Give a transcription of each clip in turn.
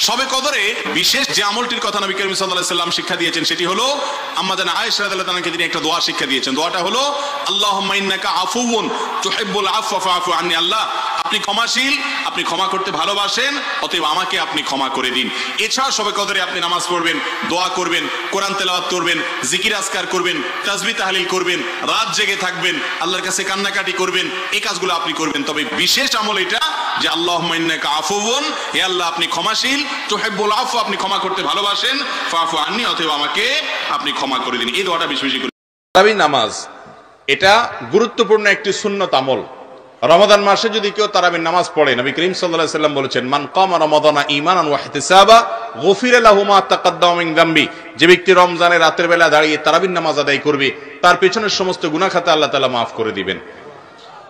শবে কদরে বিশেষ যে আমলটির কথা নবী করিম সাল্লাল্লাহু আলাইহি ওয়াসাল্লাম শিক্ষা দিয়েছেন সেটি হলো আম্মা জান আয়েশা রাদিয়াল্লাহু তাআলাকে তিনি একটা দোয়া শিক্ষা দিয়েছেন। দোয়াটা হলো আল্লাহুম্মা ইন্নাকা আফুউন তুহিব্বুল আফওয়া ফাআফু আন্নি। আল্লাহ, আপনি ক্ষমাশীল, আপনি ক্ষমা করতে ভালোবাসেন, অতএব আমাকে আপনি ক্ষমা করে দিন। এছাড়া শবে কদরে আপনি নামাজ পড়বেন, দোয়া করবেন, কোরআন তেলাওয়াত করবেন, জিকির আজকার করবেন, তাসবিহ তাহলিল করবেন, রাত জেগে থাকবেন, আল্লাহর কাছে কান্নাকাটি করবেন, এই কাজগুলো আপনি করবেন। তবে বিশেষ আমল এটা যে আল্লাহুম্মা ইন্নাকা আফুউন, হে আল্লাহ আপনি ক্ষমাশীল, তুহিব্বুল আফওয়া আপনি ক্ষমা করতে ভালোবাসেন, ফাআফু আন্নি অতএব আমাকে আপনি ক্ষমা করে দিন। এই দোয়াটা বেশি বেশি করে। তারাবি নামাজ এটা গুরুত্বপূর্ণ একটি সুন্নত আমল। রমাদান মাসে যদি কেউ তারাবির নামাজ পড়ে, নবী করিম সাল্লাল্লাহু আলাইহি ওয়াসাল্লাম বলেছেন, মান কামা রমাদানা ঈমানান ওয়া ইহতিসাবা গুফিরা লাহু মা তাকাদ্দামা মিন যামবি। যে ব্যক্তি রমজানের রাতের বেলা দাঁড়িয়ে তারাবির নামাজ আদায় করবে, তার পেছনের সমস্ত গুনাহ খাতা আল্লাহ তাআলা মাফ করে দিবেন।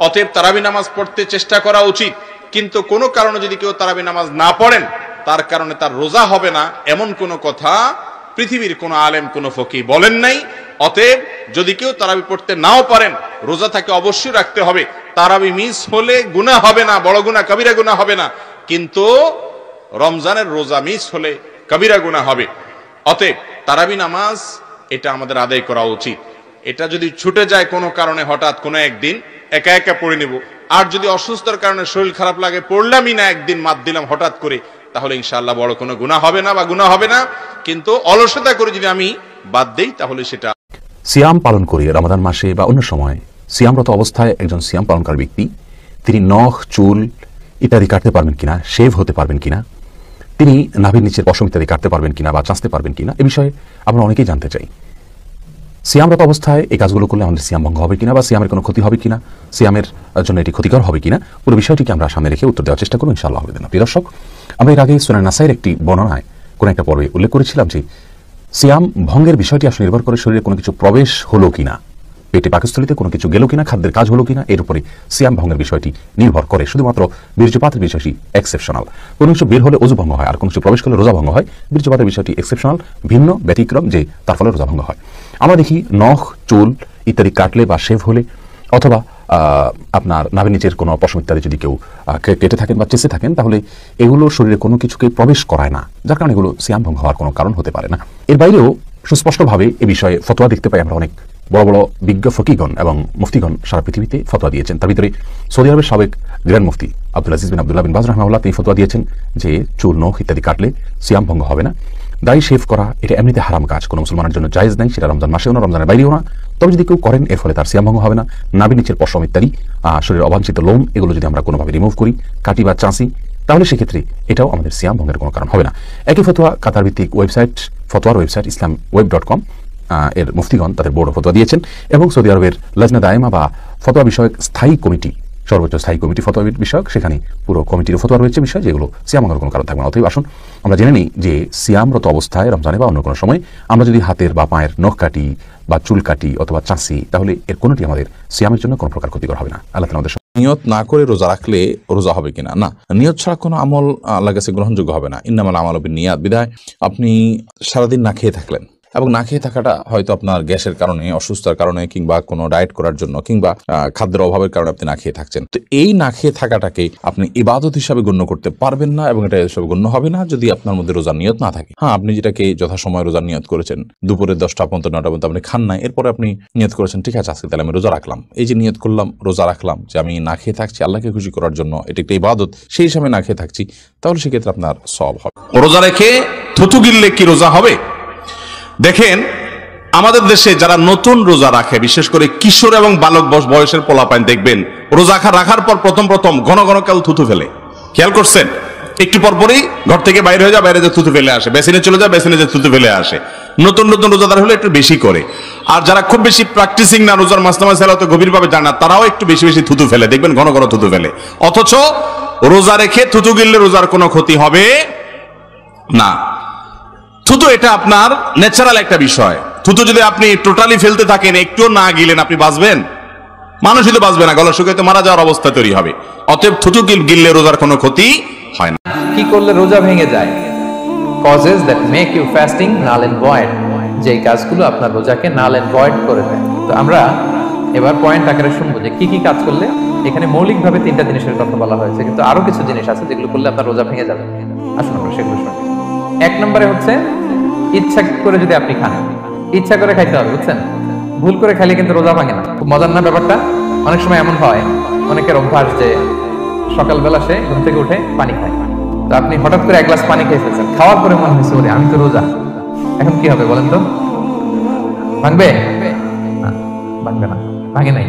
অতএব তারাবি নামাজ পড়তে চেষ্টা করা উচিত। কিন্তু কোনো কারণে যদি কেউ তারাবি নামাজ না পড়েন, তার কারণে তার রোজা হবে না, এমন কোনো কথা পৃথিবীর কোনো আলেম, কোনো ফকিহ বলেন নাই। অতএব যদি কেউ তারাবি পড়তে নাও পারেন, রোজা তাকে অবশ্যই রাখতে হবে। তারাবি মিস হলে গুনাহ হবে না, বড় গুনাহ কবিরা গুনাহ হবে না, কিন্তু রমজানের রোজা মিস হলে কবিরা গুনাহ হবে। অতএব তারাবি নামাজ এটা আমাদের আদায় করা উচিত। এটা যদি ছুটে যায় কোনো কারণে, হঠাৎ কোনো একদিন একা একা পড়ে নেব, আর যদি অসুস্থতার কারণে শরীর খারাপ লাগে পড়লামই না, একদিন মাত দিলাম হঠাৎ করে, তাহলে ইনশাআল্লাহ বড় কোনো গুনাহ হবে না বা গুনাহ হবে না। কিন্তু অলসতা করে যদি আমি বাদ দেই তাহলে সেটা। সিয়াম পালন করি রমাদান মাসে বা অন্য সময়, সিয়ামরত অবস্থায় একজন সিয়াম পালনকারী ব্যক্তি তিনি নখ, চুল ইত্যাদি কাটতে পারবেন কিনা, শেভ হতে পারবেন কিনা, তিনি নাভির নিচের পশম ইত্যাদি কাটতে পারবেন কিনা বা চাঁচতে পারবেন কিনা, এ বিষয়ে আমরা অনেকেই জানতে চাই। সিয়ামরত অবস্থায় এই কাজগুলো করলে আমাদের সিয়াম ভঙ্গ হবে কিনা বা সিয়ামের কোনো ক্ষতি হবে কিনা, সিয়ামের জন্য এটি ক্ষতিকর হবে কিনা, পুরো বিষয়টিকে আমরা সামনে রেখে উত্তর দেওয়ার চেষ্টা করব ইনশাআল্লাহ হবে না। প্রিয় দর্শক, আমরা এর আগে সুনান নাসাইর একটি বর্ণনায় কোন একটা পর্বে উল্লেখ করেছিলাম যে সিয়াম ভঙ্গের বিষয়টি আসলে নির্ভর করে শরীরে কোনো কিছু প্রবেশ হলো কিনা, পেটে পাকস্থলিতে কোনো কিছু গেল কিনা, খাদ্যের কাজ হলো কিনা, এর উপরে সিয়াম ভঙ্গের বিষয়টি নির্ভর করে। শুধুমাত্র বীর্যপাতের বিষয়টি এক্সেপশনাল। কোনো কিছু বের হলে ওযু ভঙ্গ হয়, আর কোনো কিছু প্রবেশ করলে রোজা ভঙ্গ হয়। বীর্যপাতের বিষয়টি এক্সেপশনাল, ভিন্ন ব্যতিক্রম, যে তার ফলে রোজা ভঙ্গ হয়। আমরা দেখি নখ, চুল ইত্যাদি কাটলে বা শেভ হলে, অথবা আপনার নাভির নিচের কোনো পশম ইত্যাদি যদি কেউ কেটে থাকেন বা চেঁচে থাকেন, তাহলে এগুলো শরীরে কোনো কিছুকে প্রবেশ করায় না, যার কারণে এগুলো সিয়াম ভঙ্গ হওয়ার কোনো কারণ হতে পারে না। এর বাইরেও সুস্পষ্টভাবে এ বিষয়ে ফতোয়া দেখতে পাই আমরা। অনেক বড় বড় বিজ্ঞ ফকিগণ এবং মুফতিগণ সারা পৃথিবীতে ফতোয়া দিয়েছেন। তার ভিতরে সৌদি আরবের সাবেক গ্র্যান্ড মুফতি আব্দুল আজিজ বিন আব্দুল্লাহ বিন বাজ রাহমাহুল্লাহ তিনি ফতোয়া দিয়েছেন যে চুল, নখ ইত্যাদি কাটলে সিয়াম ভঙ্গ হবে না। দাড়ি শেভ করা এটা এমনিতে হারাম কাজ, কোনো মুসলমানের জন্য জায়েজ নাই, সেটা রমজান মাসেও না, রমজানের বাইরেও না। তবে যদি কেউ করেন এর ফলে তার সিয়াম ভঙ্গ হবে না। নাভির নিচের পশম ইত্যাদি শরীরের অবাঞ্ছিত লোম এগুলো যদি আমরা কোনোভাবে রিমুভ করি, কাটি বা চাঁচি, তাহলে সেক্ষেত্রে এটাও আমাদের সিয়াম ভঙ্গের কোনো কারণ হবে না। একই ফতোয়া কাতার ভিত্তিক ওয়েবসাইট, ফতোয়ার ওয়েবসাইট islamweb.com এর মুফতিগণ তাদের বোর্ড ফতোয়া দিয়েছেন, এবং সৌদি আরবের লজনা দায়েমা বা ফতোয়া বিষয়ক স্থায়ী কমিটি, সর্বোচ্চ স্থায়ী কমিটি ফতোয়া বিষয়ক, সেখানে পুরো কমিটির ফতোয়া রয়েছে বিষয় যেগুলো সিয়াম ভঙ্গের কোনো কারণ থাকবে না। অতএব আসুন আমরা জেনে নিই যে সিয়ামরত অবস্থায় রমজানে বা অন্য কোনো সময় আমরা যদি হাতের বা পায়ের নখ কাটি বা চুল কাটি অথবা চাঁচি, তাহলে এর কোনোটি আমাদের সিয়ামের জন্য কোনো প্রকার ক্ষতিকর হবে না। আল্লাহ তাআলা আমাদের নিয়ত না করে রোজা রাখলে রোজা হবে কিনা? না, নিয়ত ছাড়া কোনো আমল আল্লাহর কাছে গ্রহণযোগ্য হবে না। ইন্নামাল আমালু বিন্নিয়াত। বিধায় আপনি সারাদিন না খেয়ে থাকলেন, এবং না খেয়ে থাকাটা হয়তো আপনার গ্যাসের কারণে, অসুস্থতার কারণে, কিংবা কোনো ডায়েট করার জন্য, কিংবা খাদ্যের অভাবের কারণে আপনি না খেয়ে থাকছেন। তো এই না খেয়ে থাকাটাকে আপনি ইবাদত হিসাবে গণ্য করতে পারবেন না, এবং এটা হিসাবে গণ্য হবে না যদি আপনার মধ্যে রোজার নিয়ত না থাকে। হ্যাঁ, আপনি যেটাকে যথাসময় রোজার নিয়ত করেছেন, দুপুরে 10টা পর্যন্ত 9টা পর্যন্ত আপনি খান নাই, এরপরে আপনি নিয়ত করেছেন ঠিক আছে আজকে তাহলে আমি রোজা রাখলাম। এই যে নিয়ত করলাম, রোজা রাখলাম, যে আমি না খেয়ে থাকছি আল্লাহকে খুশি করার জন্য, এটা একটা ইবাদত, সেই হিসাবে না খেয়ে থাকছি, তাহলে সেক্ষেত্রে আপনার সওয়াব হবে। রোজা রেখে থুতু গিললে কি রোজা হবে? দেখেন, আমাদের দেশে যারা নতুন রোজা রাখে, বিশেষ করে কিশোর এবং বালক বয়সের পোলাপাইন, দেখবেন রোজা রাখার পর প্রথম ঘন ঘন কাল থুতু ফেলে। খেয়াল করছেন? একটু পরপরই ঘর থেকে বাইরে হয়ে যায়, বাইরে যে থুতু ফেলে আসে, বেসিনে চলে যায়, বেসিনে যে থুতু ফেলে আসে। নতুন নতুন রোজাদার হলে একটু বেশি করে। আর যারা খুব বেশি প্র্যাকটিসিং না, রোজার মাসনামা সেলাতে গভীরভাবে জানা, তারাও একটু বেশি বেশি থুতু ফেলে, দেখবেন ঘন ঘন থুতু ফেলে। অথচ রোজা রেখে থুতু গিললে রোজার কোনো ক্ষতি হবে না। থুতু এটা আপনার ন্যাচারাল একটা বিষয়। থুতু যদি আপনি টোটালি ফেলতে থাকেন, একটুও না গিলেন, আপনি বাঁচবেন? মানুষই তো বাঁচবে না, গলা শুকাইতে মারা যাওয়ার অবস্থা তৈরি হবে। অতএব থুতু গিললে রোজার কোনো ক্ষতি হয় না। কি করলে রোজা ভেঙে যায়? causes that make you fasting null and void, যে কাজগুলো আপনার রোজাকে নাল এন্ড ভয়েড করে দেয়। তো আমরা এবার পয়েন্ট আকারে শুনবো যে কি কি কাজ করলে, এখানে মৌলিকভাবে 3টা জিনিসের কথা বলা হয়েছে, কিন্তু আরো কিছু জিনিস আছে যেগুলো করলে আপনার রোজা ভেঙে যাবে। আসুন আমরা সেগুলো শুনি। 1 নম্বরে হচ্ছে ইচ্ছা করে যদি আপনি খান, ইচ্ছা করে খাইতে হবে, বুঝছেন? ভুল করে খাইলে কিন্তু রোজা ভাঙে না। খুব মজার না ব্যাপারটা? অনেক সময় এমন হয়, অনেকের অভ্যাস যে সকালবেলা সে ঘুম থেকে উঠে পানি খায়। তো আপনি হঠাৎ করে 1 গ্লাস পানি খেয়ে ফেলছেন, খাওয়ার পরে মনে হয়েছে ওরে আমি তো রোজা, এখন কি হবে বলেন তো? ভাঙবে না? ভাঙবে না, ভাঙে নাই।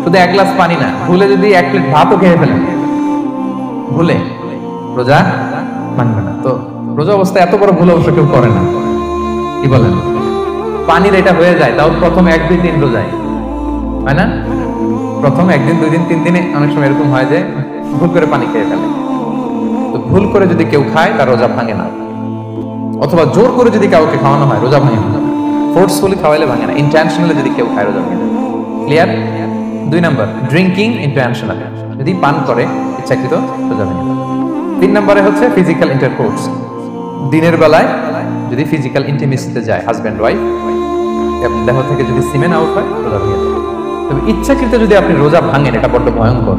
শুধু 1 গ্লাস পানি না, ভুলে যদি 1 প্লেট ভাতও খেয়ে ফেলেন, ভুলে, রোজা ভাঙবে না। তো রোজা অবস্থায় এত বড় ভুল অবশ্য কেউ করে না, কি বলেন? পানির এটা হয়ে যায়, তাও প্রথম 1-2 দিন রোজায় হয় না? প্রথম 1 দিন 2 দিন 3 দিনে অনেক সময় এরকম হয় যে ভুল করে পানি খেয়ে ফেলে। তো ভুল করে যদি কেউ খায় তার রোজা ভাঙে না, অথবা জোর করে যদি কাউকে খাওয়ানো হয় রোজা ভাঙে না। ফোর্সফুলি খাওয়াইলে ভাঙে না, ইন্টেনশনালি যদি কেউ খায় রোজা ভাঙে না। ক্লিয়ার? 2 নাম্বার ড্রিঙ্কিং ইন্টেনশনালি, যদি পান করে ইচ্ছাকৃত রোজা ভাঙে না। 3 নম্বরে হচ্ছে ফিজিক্যাল ইন্টারকোর্স, দিনের বেলায় যদি ফিজিক্যাল ইন্টিমেসিতে যায় হাজব্যান্ড ওয়াইফ, দেহ থেকে যদি সিমেন আউট হয় রোজা ভেঙে যায়। তবে ইচ্ছাকৃত যদি আপনি রোজা ভাঙেন, এটা বড্ড ভয়ঙ্কর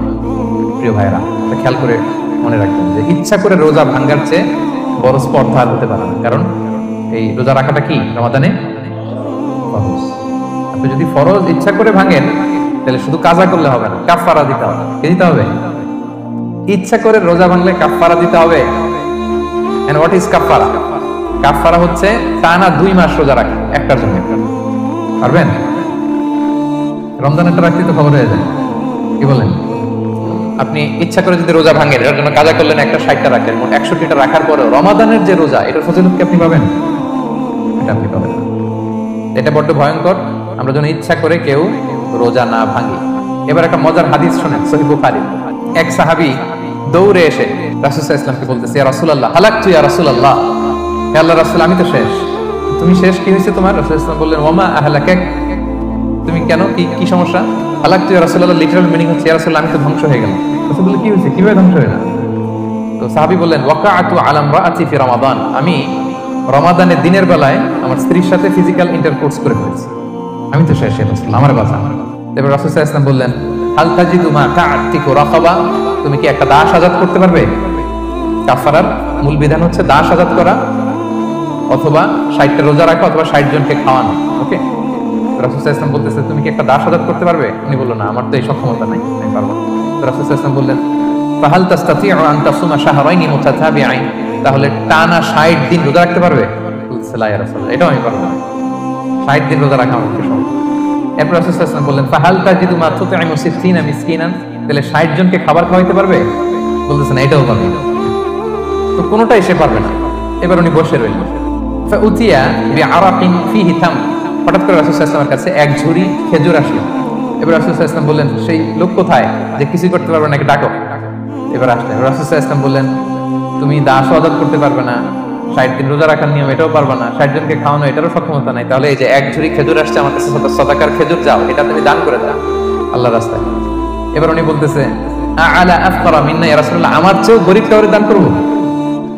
প্রিয় ভাইরা, এটা খেয়াল করে মনে রাখবেন যে ইচ্ছা করে রোজা ভাঙার চেয়ে বড় স্পর্ধা আর হতে পারে না। কারণ এই রোজা রাখাটা কি রমাদানে ফরজ। আপনি যদি ফরজ ইচ্ছা করে ভাঙেন তাহলে শুধু কাজা করলে হবে না, কাফারা দিতে হবে। কি দিতে হবে? ইচ্ছা করে রোজা ভাঙলে কাফারা দিতে হবে। এন্ড হোয়াট ইজ কাফারা? কাফারা হচ্ছে টানা 2 মাস রোজা রাখা একটার জন্য। পারবেন? রমজানেরটা রাখতে তো খবর হয়ে যায়, কি বলেন? আপনি ইচ্ছা করে যদি রোজা ভাঙেন, এটার জন্য কাজা করলেন, একটা 60টা রাখলেন, 61টা রাখার পরে রমাদানের যে রোজা, এটার ফজিলত কি আপনি পাবেন? এটা আপনি পাবেন না। এটা বড্ড ভয়ঙ্কর। আমরা যেন ইচ্ছা করে কেউ রোজা না ভাঙি। এবার একটা মজার হাদিস শুনেন, সহিহ বুখারী। এক সাহাবী দৌড়ে এসে রাসূল সাল্লাল্লাহু আলাইহি ওয়াসাল্লামকে বলতেছে, ইয়া রাসূলুল্লাহ হালাকতু ইয়া রাসূলুল্লাহ, হে আল্লাহর রাসূল আমি তো শেষ। তুমি শেষ, কি হয়েছে তোমার? রাসূল সাল্লাল্লাহু আলাইহি ওয়াসাল্লাম বললেন, ওয়ামা আহলাকাক, তুমি কেন, কি সমস্যা? হালাকতু ইয়া রাসূলুল্লাহ লিটারাল মিনিং হচ্ছে, ইয়া রাসূলুল্লাহ আমি তো ধ্বংস হয়ে গেলাম। রাসূল বললেন, কি হয়েছে, কিভাবে ধ্বংস হয়ে গেল? তো সাহাবী বললেন, ওয়াকাআতু আলা ইমরাআতি ফি রমাদান, আমি রমাদানের দিনের বেলায় আমার স্ত্রীর সাথে ফিজিক্যাল ইন্টারকোর্স করে ফেলেছি, আমি তো শেষ, আমার বাঁচা। এবার রাসূল সাল্লাল্লাহু আলাইহি ওয়াসাল্লাম বললেন, হাল তাজিদু মা তা'তিকু রাকাবা, তুমি কি একটা দাস আজাদ করতে পারবে? কাফারার মূল বিধান হচ্ছে দাস আজাদ করা, অথবা 60টা রোজা রাখা, অথবা 60 জনকে খাওয়ানো। ওকে, রাসূল সাল্লাল্লাহু আলাইহি ওয়াসাল্লাম বলতেছে, তুমি কি একটা দাস আজাদ করতে পারবে? উনি বলল, না, আমার তো এই সক্ষমতা নাই, আমি পারবো না। রাসূল সাল্লাল্লাহু আলাইহি ওয়াসাল্লাম বললেন, ফাহাল তাস্তাতিউ আন তাসুমা শাহরাইনি মুতাতাবিআইন, তাহলে টানা 60 দিন রোজা রাখতে পারবে? বলছে, লা ইয়া রাসূলুল্লাহ, এটাও আমি পারবো না, 60 দিন রোজা রাখা আমার পক্ষে সম্ভব। এরপর রাসূল সাল্লাল্লাহু আলাইহি ওয়াসাল্লাম বললেন, ফাহাল তাজিদু মা তুতঈমু 60 মিসকিনান, তাহলে 60 জনকে খাবার খাওয়াইতে পারবে? বলতেছে, না, এটাও পারবে না। তো কোনোটাই সে পারবে না। এবার উনি বসে রইলেন। ফাউতিয়া বিআরাকিন ফিহি তাম, হঠাৎ করে রাসূল সাল্লাল্লাহু আলাইহি ওয়াসাল্লামের কাছে এক ঝুড়ি খেজুর আসলো। এবার রাসূল সাল্লাল্লাহু আলাইহি ওয়াসাল্লাম বললেন, সেই লোক কোথায় যে কিছু করতে পারবে না, নাকি ডাকো। এবার আসলেন। রাসূল সাল্লাল্লাহু আলাইহি ওয়াসাল্লাম বললেন, তুমি দাস আজাদ করতে পারবে না, 60 দিন রোজা রাখার নিয়ম এটাও পারবে না, 60 জনকে খাওয়ানো এটারও সক্ষমতা নাই, তাহলে এই যে এক ঝুড়ি খেজুর আসছে আমার কাছে, সাদাকার খেজুর, যাও এটা তুমি দান করে দাও আল্লাহর রাস্তায়। এবার উনি বলতেছে, আলা আফকারা মিন্না ইয়া রাসূলুল্লাহ, আমার চেয়েও গরীব কাউরে দান করব?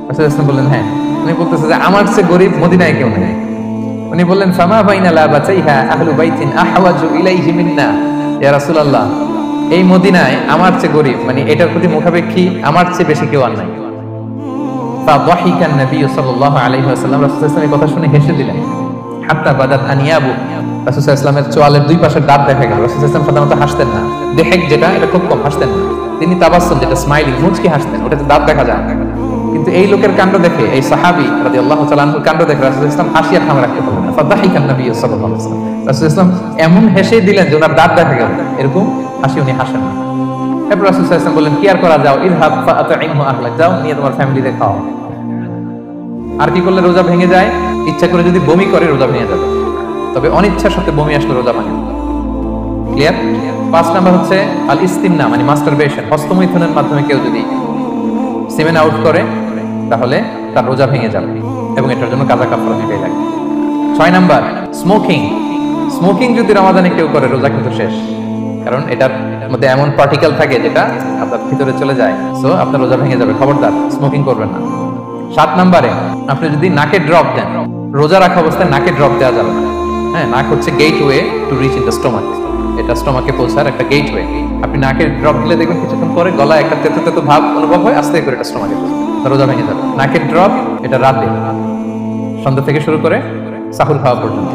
রাসূল সাল্লাল্লাহু আলাইহি ওয়াসাল্লাম বললেন, হ্যাঁ। উনি বলতেছে যে আমার চেয়ে গরীব মদিনায় কেউ নেই। উনি বললেন, ফামা বাইনা লাবাতাইহা আহলু বাইতিন আহওয়াজু ইলাইহি মিন্না ইয়া রাসূলুল্লাহ, এই মদিনায় আমার চেয়ে গরীব, মানে এটার প্রতি মুখাপেক্ষী আমার চেয়ে বেশি কেউ আর নাই। ফাদাহিকা নবী সাল্লাল্লাহু আলাইহি ওয়াসাল্লাম, রাসূল সাল্লাল্লাহু আলাইহি ওয়াসাল্লাম এই কথা শুনে হেসে দিলেন। হাত্তা বাদাত আনিয়াবু, রাসূল সাল্লাল্লাহু আলাইহি ওয়াসাল্লামের চোয়ালের 2 পাশের দাঁত দেখা গেল। রাসূল সাল্লাল্লাহু আলাইহি ওয়াসাল্লাম সাধারণত হাসতেন না, দেহেক যেটা এটা খুব কম হাসতেন না, তিনি তাবাসসুম যেটা স্মাইলিং মুচকি হাসতেন, ওটাতে দাঁত দেখা যায়। কিন্তু এই লোকের কাণ্ড দেখে, এই সাহাবী রাদিয়াল্লাহু তাআলা আনহুর কাণ্ড দেখে রাসূল সাল্লাল্লাহু আলাইহি ওয়াসাল্লাম হাসি আর থামে রাখতে পারলেন না। ফাদাহিকা নবী সাল্লাল্লাহু আলাইহি ওয়াসাল্লাম, রাসূল সাল্লাল্লাহু আলাইহি ওয়াসাল্লাম এমন হেসে দিলেন যে ওনার দাঁত দেখা গেল, এরকম হাসি উনি হাসেন না। এরপর রাসূল সাল্লাল্লাহু আলাইহি ওয়াসাল্লাম বললেন, কি আর করা, যাও, ইযহাব ফাআতঈমহু আহলাক, যাও নিয়ে তোমার ফ্যামিলিতে খাও। আর কি করলে রোজা ভেঙে যায়? ইচ্ছা করে যদি বমি করে রোজা ভেঙে যাবে, তবে অনিচ্ছার সাথে বমি আসলে রোজা ভাঙে। ক্লিয়ার? 5 নাম্বার হচ্ছে আল ইস্তিমনা, মানে মাস্টারবেশন, হস্তমৈথুনের মাধ্যমে কেউ যদি সিমেন আউট করে তাহলে তার রোজা ভেঙে যাবে, এবং এটার জন্য কাজা কাফারা দিতেই লাগে। 6 নাম্বার স্মোকিং। স্মোকিং যদি রমাদানে কেউ করে রোজা কিন্তু শেষ, কারণ এটার মধ্যে এমন পার্টিকেল থাকে যেটা আপনার ভিতরে চলে যায়, সো আপনার রোজা ভেঙে যাবে, খবরদার স্মোকিং করবেন না। 7 নাম্বারে আপনি যদি নাকে ড্রপ দেন, রোজা রাখা অবস্থায় নাকে ড্রপ দেওয়া যাবে না। হ্যাঁ, নাক হচ্ছে gateway to reach in the stomach, এটা স্টমাকে পৌঁছার একটা গেটওয়ে। আপনি নাকের ড্রপ দিলে দেখবেন কিছুক্ষণ পরে গলায় একটা তেতো তেতো ভাব অনুভব হয়, আস্তে করে এটা স্টমাকে পৌঁছায়, রোজা ভেঙে যাবে। নাকের ড্রপ এটা রাতে সন্ধ্যা থেকে শুরু করে সাহুর খাওয়া পর্যন্ত।